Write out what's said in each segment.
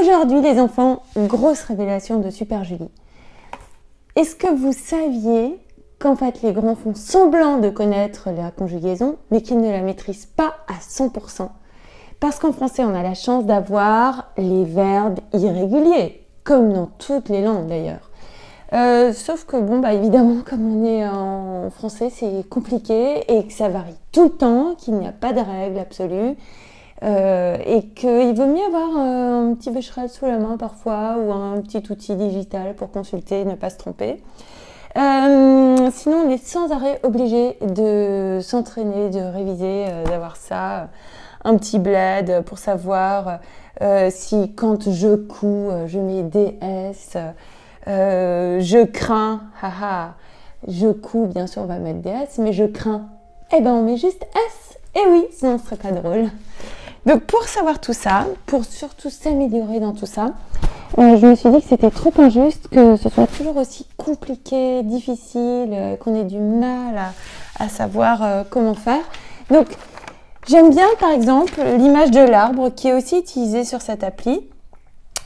Aujourd'hui, les enfants, grosse révélation de Super Julie. Est-ce que vous saviez qu'en fait, les grands font semblant de connaître la conjugaison, mais qu'ils ne la maîtrisent pas à 100%? Parce qu'en français, on a la chance d'avoir les verbes irréguliers, comme dans toutes les langues d'ailleurs. Sauf que, bon, évidemment, comme on est en français, c'est compliqué et que ça varie tout le temps, qu'il n'y a pas de règle absolue. Et qu'il vaut mieux avoir un petit Becherel sous la main parfois ou un petit outil digital pour consulter et ne pas se tromper. Sinon, on est sans arrêt obligé de s'entraîner, de réviser, d'avoir ça, un petit bled pour savoir si quand je couds, je mets DS, je crains, haha, je couds, bien sûr on va mettre DS, mais je crains, eh ben on met juste S, et oui, sinon ce serait pas drôle. Donc pour savoir tout ça, pour surtout s'améliorer dans tout ça, je me suis dit que c'était trop injuste que ce soit toujours aussi compliqué, difficile, qu'on ait du mal à savoir comment faire. Donc j'aime bien par exemple l'image de l'arbre qui est aussi utilisée sur cette appli,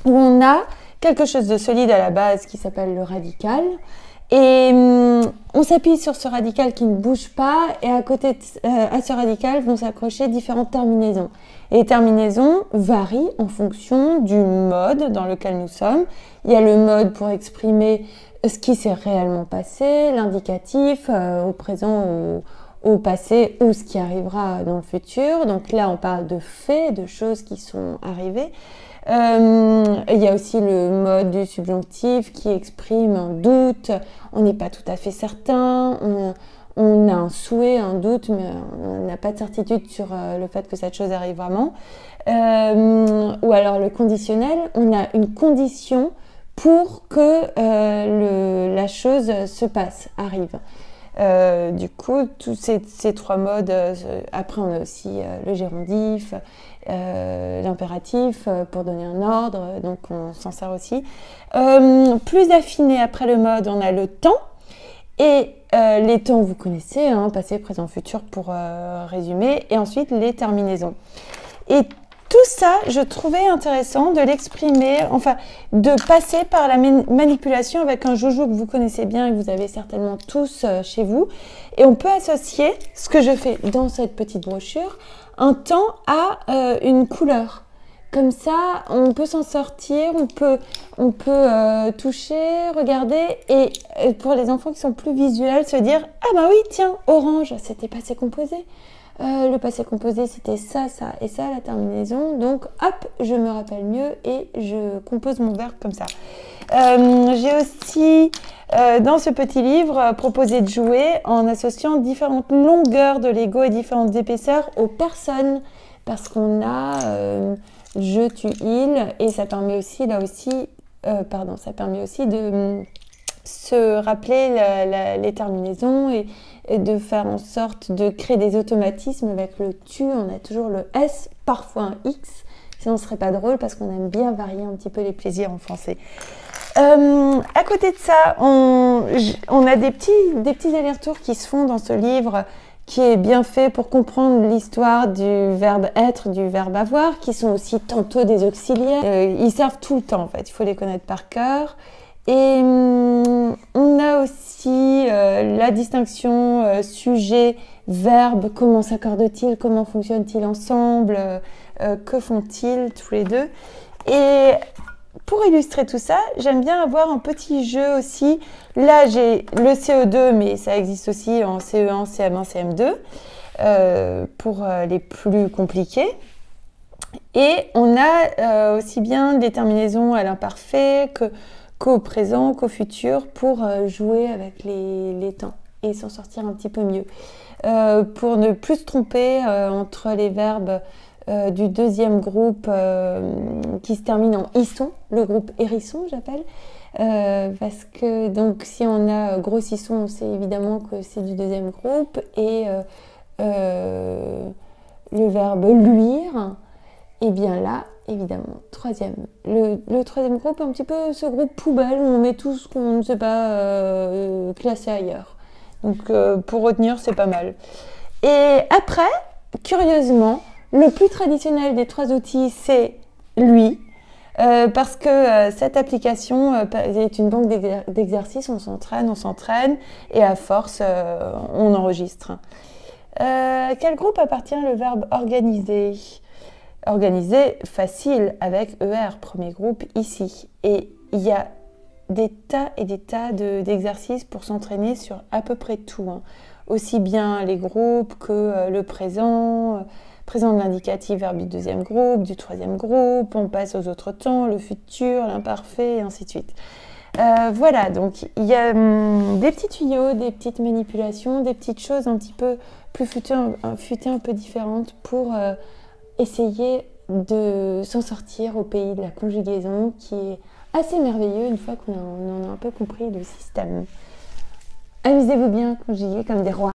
où on a quelque chose de solide à la base qui s'appelle le radical. Et on s'appuie sur ce radical qui ne bouge pas et à côté à ce radical vont s'accrocher différentes terminaisons. Et les terminaisons varient en fonction du mode dans lequel nous sommes. Il y a le mode pour exprimer ce qui s'est réellement passé, l'indicatif au présent ou au passé ou ce qui arrivera dans le futur. Donc là, on parle de faits, de choses qui sont arrivées. Il y a aussi le mode du subjonctif qui exprime un doute, on n'est pas tout à fait certain, on a un souhait, un doute, mais on n'a pas de certitude sur le fait que cette chose arrive vraiment. Ou alors le conditionnel, on a une condition pour que la chose se passe, arrive. Du coup, tous ces trois modes, après on a aussi le gérondif, l'impératif pour donner un ordre, donc on s'en sert aussi. Plus affiné après le mode, on a le temps et les temps vous connaissez, hein, passé, présent, futur pour résumer, et ensuite les terminaisons. Et tout ça, je trouvais intéressant de l'exprimer, enfin de passer par la manipulation avec un joujou que vous connaissez bien et que vous avez certainement tous chez vous. Et on peut associer ce que je fais dans cette petite brochure, un temps à une couleur. Comme ça, on peut s'en sortir, on peut toucher, regarder et pour les enfants qui sont plus visuels, se dire « Ah bah oui, tiens, orange, c'était passé composé. Le passé composé, c'était ça, ça et ça, la terminaison. Donc, hop, je me rappelle mieux et je compose mon verbe comme ça. » J'ai aussi, dans ce petit livre, proposé de jouer en associant différentes longueurs de Lego et différentes épaisseurs aux personnes. Parce qu'on a je, tu, il et ça permet aussi, ça permet aussi de se rappeler les terminaisons et de faire en sorte de créer des automatismes avec le tu. On a toujours le S, parfois un X, sinon ce serait pas drôle parce qu'on aime bien varier un petit peu les plaisirs en français. À côté de ça, on a des petits allers-retours qui se font dans ce livre qui est bien fait pour comprendre l'histoire du verbe être, du verbe avoir, qui sont aussi tantôt des auxiliaires. Ils servent tout le temps en fait, il faut les connaître par cœur. Et on a aussi la distinction sujet-verbe, comment s'accordent-ils, comment fonctionnent-ils ensemble, que font-ils tous les deux. Et pour illustrer tout ça, j'aime bien avoir un petit jeu aussi. Là, j'ai le CE2, mais ça existe aussi en CE1, CM1, CM2, pour les plus compliqués. Et on a aussi bien des terminaisons à l'imparfait qu'au présent, qu'au futur, pour jouer avec les temps et s'en sortir un petit peu mieux. Pour ne plus se tromper entre les verbes du deuxième groupe qui se termine en isson, le groupe hérisson j'appelle, parce que donc si on a grossisson, on sait évidemment que c'est du deuxième groupe, et le verbe luire, et bien là évidemment troisième. Le troisième groupe, un petit peu ce groupe poubelle où on met tout ce qu'on ne sait pas classer ailleurs. Donc pour retenir, c'est pas mal. Et après, curieusement, le plus traditionnel des trois outils, c'est lui. parce que cette application est une banque d'exercices, on s'entraîne, et à force, on enregistre. Quel groupe appartient le verbe organiser? Organiser, facile, avec ER, premier groupe, ici. Et il y a des tas et des tas d'exercices pour s'entraîner sur à peu près tout, hein. Aussi bien les groupes que le présent, présent de l'indicatif, verbe du deuxième groupe, du troisième groupe, on passe aux autres temps, le futur, l'imparfait, et ainsi de suite. Voilà, donc il y a des petits tuyaux, des petites manipulations, des petites choses un petit peu plus futées, un peu différentes pour essayer de s'en sortir au pays de la conjugaison qui est assez merveilleux une fois qu'on en a un peu compris le système. Amusez-vous bien, conjuguer comme des rois.